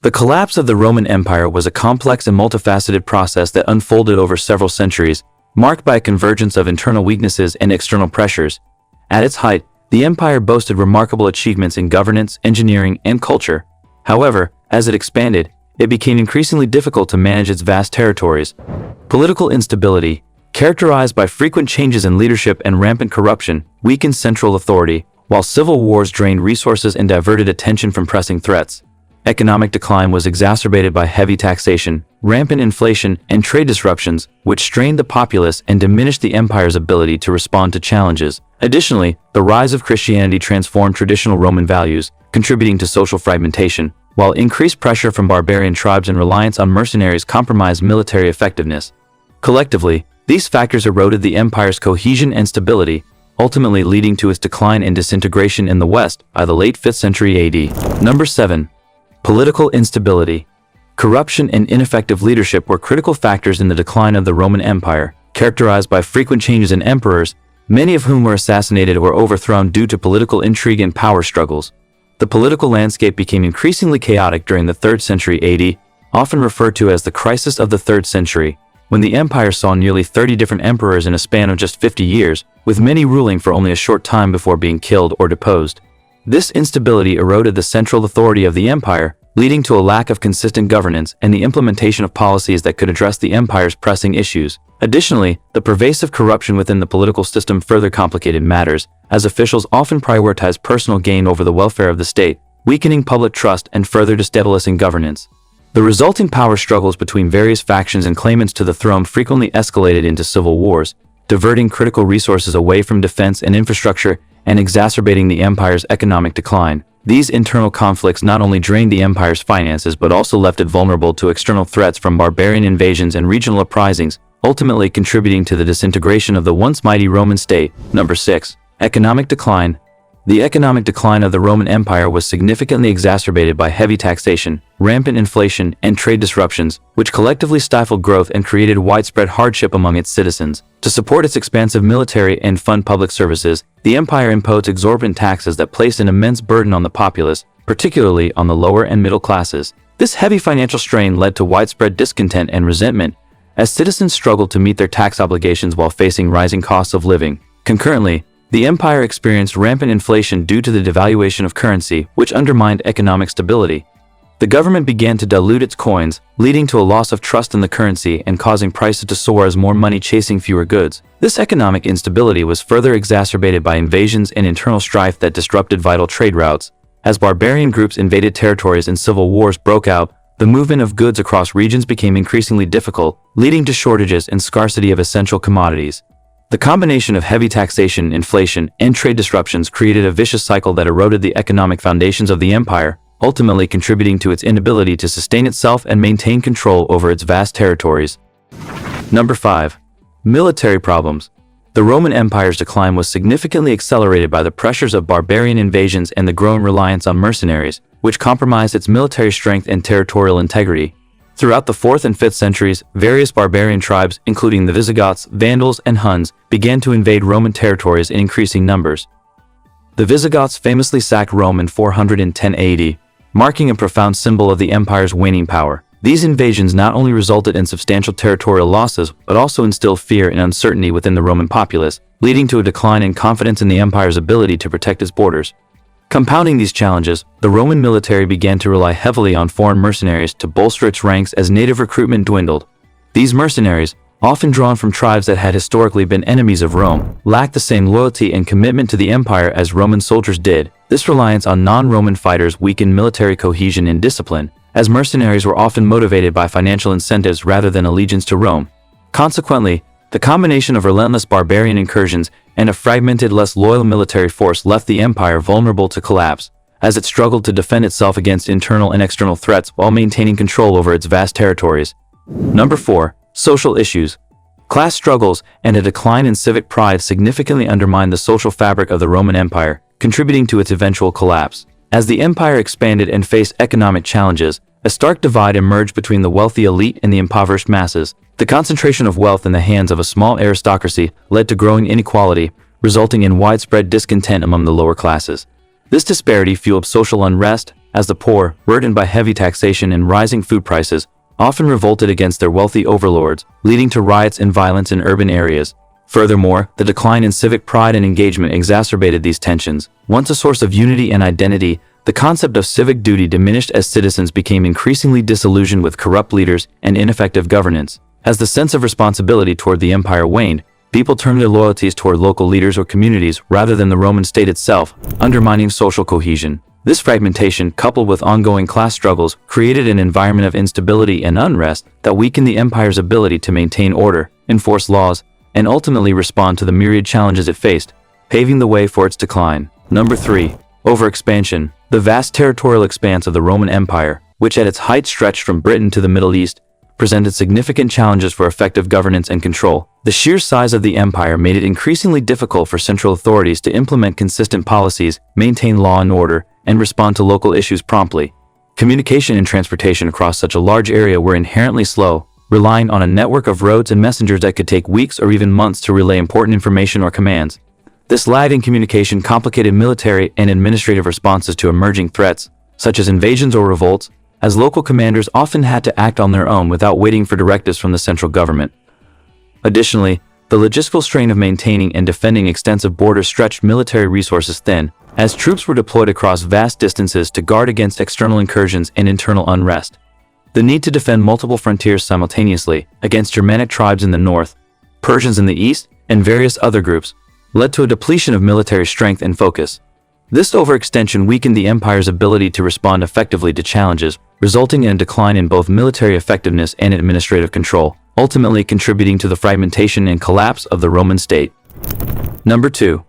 The collapse of the Roman Empire was a complex and multifaceted process that unfolded over several centuries, marked by a convergence of internal weaknesses and external pressures. At its height, the empire boasted remarkable achievements in governance, engineering, and culture. However, as it expanded, it became increasingly difficult to manage its vast territories. Political instability, characterized by frequent changes in leadership and rampant corruption, weakened central authority, while civil wars drained resources and diverted attention from pressing threats. Economic decline was exacerbated by heavy taxation, rampant inflation, and trade disruptions, which strained the populace and diminished the empire's ability to respond to challenges. Additionally, the rise of Christianity transformed traditional Roman values, contributing to social fragmentation, while increased pressure from barbarian tribes and reliance on mercenaries compromised military effectiveness. Collectively, these factors eroded the empire's cohesion and stability, ultimately leading to its decline and disintegration in the West by the late 5th century AD. Number 7. Political instability. Corruption and ineffective leadership were critical factors in the decline of the Roman Empire, characterized by frequent changes in emperors, many of whom were assassinated or overthrown due to political intrigue and power struggles. The political landscape became increasingly chaotic during the 3rd century AD, often referred to as the crisis of the 3rd century, when the empire saw nearly 30 different emperors in a span of just 50 years, with many ruling for only a short time before being killed or deposed. This instability eroded the central authority of the empire, leading to a lack of consistent governance and the implementation of policies that could address the empire's pressing issues. Additionally, the pervasive corruption within the political system further complicated matters, as officials often prioritized personal gain over the welfare of the state, weakening public trust and further destabilizing governance. The resulting power struggles between various factions and claimants to the throne frequently escalated into civil wars, diverting critical resources away from defense and infrastructure and exacerbating the empire's economic decline. These internal conflicts not only drained the empire's finances but also left it vulnerable to external threats from barbarian invasions and regional uprisings, ultimately contributing to the disintegration of the once mighty Roman state. Number 6. Economic decline. The economic decline of the Roman Empire was significantly exacerbated by heavy taxation, rampant inflation, and trade disruptions, which collectively stifled growth and created widespread hardship among its citizens. To support its expansive military and fund public services, the empire imposed exorbitant taxes that placed an immense burden on the populace, particularly on the lower and middle classes. This heavy financial strain led to widespread discontent and resentment, as citizens struggled to meet their tax obligations while facing rising costs of living. Concurrently, the empire experienced rampant inflation due to the devaluation of currency, which undermined economic stability. The government began to dilute its coins, leading to a loss of trust in the currency and causing prices to soar as more money chasing fewer goods. This economic instability was further exacerbated by invasions and internal strife that disrupted vital trade routes. As barbarian groups invaded territories and civil wars broke out, the movement of goods across regions became increasingly difficult, leading to shortages and scarcity of essential commodities. The combination of heavy taxation, inflation, and trade disruptions created a vicious cycle that eroded the economic foundations of the empire, ultimately contributing to its inability to sustain itself and maintain control over its vast territories. Number 5. Military problems. The Roman Empire's decline was significantly accelerated by the pressures of barbarian invasions and the growing reliance on mercenaries, which compromised its military strength and territorial integrity. Throughout the 4th and 5th centuries, various barbarian tribes, including the Visigoths, Vandals, and Huns, began to invade Roman territories in increasing numbers. The Visigoths famously sacked Rome in 410 AD, marking a profound symbol of the empire's waning power. These invasions not only resulted in substantial territorial losses, but also instilled fear and uncertainty within the Roman populace, leading to a decline in confidence in the empire's ability to protect its borders. Compounding these challenges, the Roman military began to rely heavily on foreign mercenaries to bolster its ranks as native recruitment dwindled. These mercenaries, often drawn from tribes that had historically been enemies of Rome, lacked the same loyalty and commitment to the empire as Roman soldiers did. This reliance on non-Roman fighters weakened military cohesion and discipline, as mercenaries were often motivated by financial incentives rather than allegiance to Rome. Consequently, the combination of relentless barbarian incursions and a fragmented, less loyal military force left the empire vulnerable to collapse, as it struggled to defend itself against internal and external threats while maintaining control over its vast territories. Number 4. Social issues. Class struggles and a decline in civic pride significantly undermined the social fabric of the Roman Empire, contributing to its eventual collapse. As the empire expanded and faced economic challenges, a stark divide emerged between the wealthy elite and the impoverished masses. The concentration of wealth in the hands of a small aristocracy led to growing inequality, resulting in widespread discontent among the lower classes. This disparity fueled social unrest, as the poor, burdened by heavy taxation and rising food prices, often revolted against their wealthy overlords, leading to riots and violence in urban areas. Furthermore, the decline in civic pride and engagement exacerbated these tensions. Once a source of unity and identity, the concept of civic duty diminished as citizens became increasingly disillusioned with corrupt leaders and ineffective governance. As the sense of responsibility toward the empire waned, people turned their loyalties toward local leaders or communities rather than the Roman state itself, undermining social cohesion. This fragmentation, coupled with ongoing class struggles, created an environment of instability and unrest that weakened the empire's ability to maintain order, enforce laws, and ultimately respond to the myriad challenges it faced, paving the way for its decline. Number 3. Overexpansion. The vast territorial expanse of the Roman Empire, which at its height stretched from Britain to the Middle East, presented significant challenges for effective governance and control. The sheer size of the empire made it increasingly difficult for central authorities to implement consistent policies, maintain law and order, and respond to local issues promptly. Communication and transportation across such a large area were inherently slow, relying on a network of roads and messengers that could take weeks or even months to relay important information or commands. This lag in communication complicated military and administrative responses to emerging threats, such as invasions or revolts, as local commanders often had to act on their own without waiting for directives from the central government. Additionally, the logistical strain of maintaining and defending extensive borders stretched military resources thin, as troops were deployed across vast distances to guard against external incursions and internal unrest. The need to defend multiple frontiers simultaneously against Germanic tribes in the north, Persians in the east, and various other groups led to a depletion of military strength and focus. This overextension weakened the empire's ability to respond effectively to challenges, resulting in a decline in both military effectiveness and administrative control, ultimately contributing to the fragmentation and collapse of the Roman state. Number 2.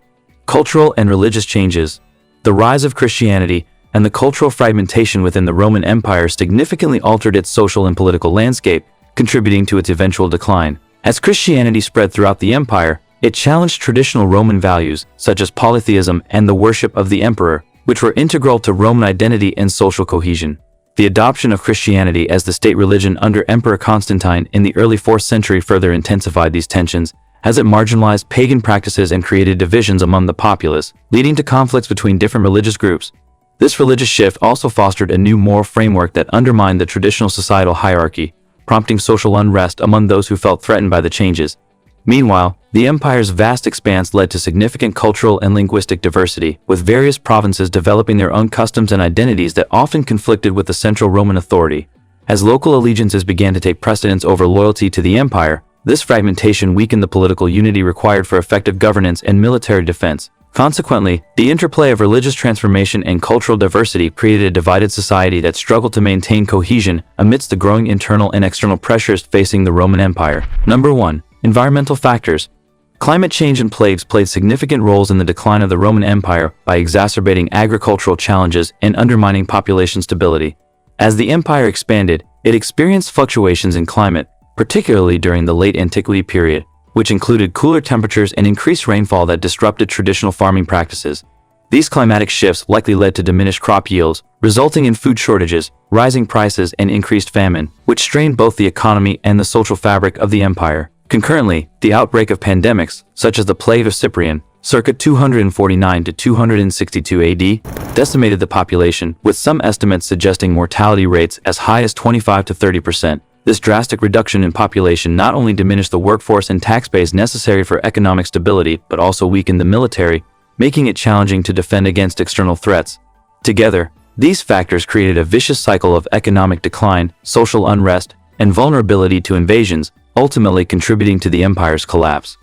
Cultural and religious changes. The rise of Christianity and the cultural fragmentation within the Roman Empire significantly altered its social and political landscape, contributing to its eventual decline. As Christianity spread throughout the empire, it challenged traditional Roman values, such as polytheism and the worship of the emperor, which were integral to Roman identity and social cohesion. The adoption of Christianity as the state religion under Emperor Constantine in the early 4th century further intensified these tensions, as it marginalized pagan practices and created divisions among the populace, leading to conflicts between different religious groups. This religious shift also fostered a new moral framework that undermined the traditional societal hierarchy, prompting social unrest among those who felt threatened by the changes. Meanwhile, the empire's vast expanse led to significant cultural and linguistic diversity, with various provinces developing their own customs and identities that often conflicted with the central Roman authority. As local allegiances began to take precedence over loyalty to the empire, this fragmentation weakened the political unity required for effective governance and military defense. Consequently, the interplay of religious transformation and cultural diversity created a divided society that struggled to maintain cohesion amidst the growing internal and external pressures facing the Roman Empire. Number 1. Environmental factors. Climate change and plagues played significant roles in the decline of the Roman Empire by exacerbating agricultural challenges and undermining population stability. As the empire expanded, it experienced fluctuations in climate, particularly during the late antiquity period, which included cooler temperatures and increased rainfall that disrupted traditional farming practices. These climatic shifts likely led to diminished crop yields, resulting in food shortages, rising prices, and increased famine, which strained both the economy and the social fabric of the empire. Concurrently, the outbreak of pandemics, such as the plague of Cyprian, circa 249 to 262 AD, decimated the population, with some estimates suggesting mortality rates as high as 25 to 30%. This drastic reduction in population not only diminished the workforce and tax base necessary for economic stability, but also weakened the military, making it challenging to defend against external threats. Together, these factors created a vicious cycle of economic decline, social unrest, and vulnerability to invasions, ultimately contributing to the empire's collapse.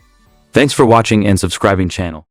Thanks for watching and subscribing channel.